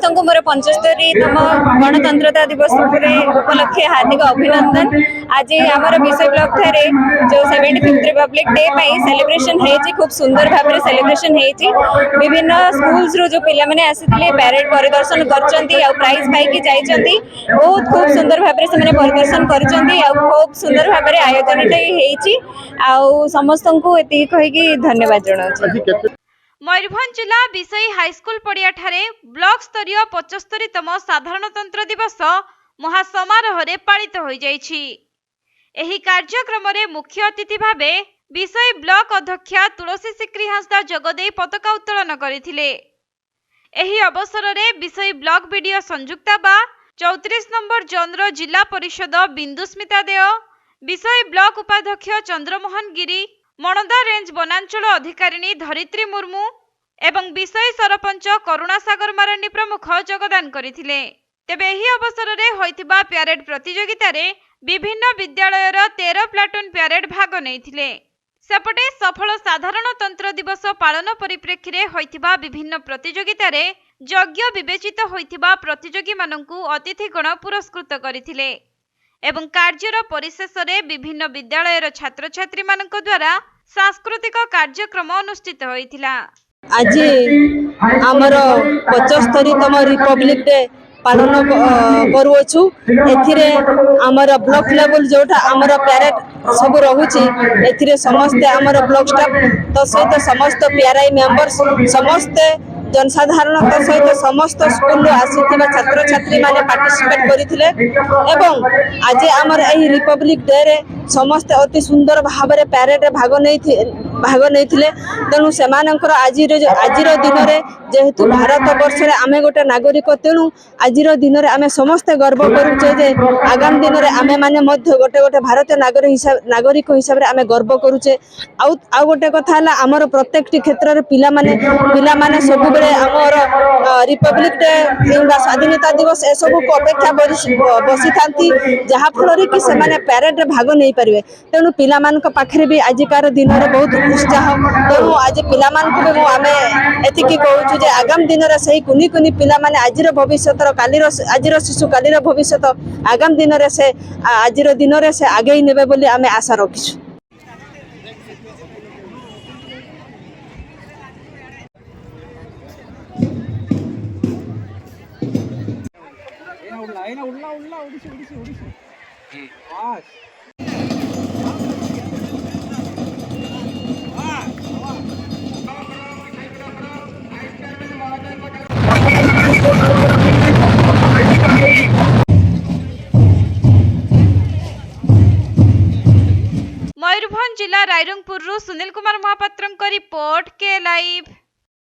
को मोर 75तम गणतंत्रता दिवस उपलक्षे हार्दिक अभिनंदन। आज आमर विषय ब्लॉक ठारे जो 75th रिपब्लिक डे सेलिब्रेशन है खूब सुंदर भाव में सेलिब्रेशन है। विभिन्न स्कूल्स रो जो पिला माने आसीथिले पैरेड परिदर्शन करचंती आ प्राइज पाई जाइचंती। बहुत खूब सुंदर भाव में परिदर्शन करचंती आ खूब सुंदर भाव में आयोजन हेची आ समस्त को एति कहि कि धन्यवाद जणाउछि। मयूरभंज जिला विषयी हाईस्कूल पड़िया ठारे ब्लॉक स्तरीय 75तम साधारणतंत्र दिवस महासमारोह पालित हो जाइछि। एही कार्यक्रम रे मुख्य अतिथि भावे विषयी ब्लॉक अध्यक्षा तुलसी सिक्री हांसदा जगदे पताका उत्तोलन करथिले। एही अवसर रे विषयी ब्लॉक वीडियो संयुक्ता बा 34 नंबर जोनर जिला परिषद बिंदुस्मिता देव, विषयी ब्लॉक उपाध्यक्ष चंद्रमोहन गिरी, मणदा रेंज वनांचल अधिकारिणी धरित्री मुर्मू एवं विषयी सरपंच करुणा सागर मारांडी प्रमुख योगदान करथिले। तेबे एही अवसर रे होइतिबा प्यारेड प्रतियोगिता रे विभिन्न विद्यालयर 13 प्लाटून प्यारेड भाग नैथिले। सेपटे सफल साधारणतंत्र दिवस पालन परिप्रेक्षी रे होइतिबा विभिन्न प्रतियोगिता रे योग्य विवेचित होइतिबा प्रतियोगी माननकु अतिथिगण पुरस्कृत करथिले एवं कार्यर परिशेष रे विभिन्न विद्यालयर छात्र छात्री मानक द्वारा सांस्कृतिक कार्यक्रम अनुष्ठित होइथिला। आज आमर 75तम रिपब्लिक डे पालन करूछु। एथिरे आमर ब्लॉक लेवल जोटा आमर पैरेड सब रहुछि एथिरे समस्त आमर ब्लॉक स्टाफ तो सहित समस्त पीआरआई मेंबर्स समस्त जनसाधारण तो सहित समस्त स्कूल आसीथिबा छात्र छात्री माने पार्टिसिपेट करिथिले एवं आज आमर एही रिपब्लिक डे रे समस्त अति सुंदर भाव रे पैरेड रे भाग नैथिले। तेणु सेमानकर आजिर दिन रे जेहेतु भारत वर्ष रे आमे गोटे नागरिक तेणु आजिर दिन रे आमे समस्त गर्व करूचे जे आगामी दिन रे आमे माने मध्य गोटे भारतीय नागरिक हिसाब रे आमे गर्व करूचे। आउ गोटे कथा हला आमर प्रत्येक क्षेत्र रे पिला माने सब बेले आमर रिपब्लिक डे किंबा स्वाधीनता दिवस ए सब को अपेक्षा बसी थांती जहा फल कि से माने पैरेड रे भाग नै परिवे। तेणु पिला मान पाखरे भी आजिकार दिन रे बहुत उत्साह। तेणु आज पिला मान को भी आमे एतिकी कहूछु जे आगामी दिन रे सही कुनी कुनी पिला माने आजिर भविष्यत कालीर आजिर शिशु कालीर भविष्यत आगामी दिन रे से आजिर दिन रे से आगे नेबे बोली आमे आशा रखिछु। मयूरभंज जिला रायरंगपुर सुनील कुमार महापात्र रिपोर्ट के लाइव।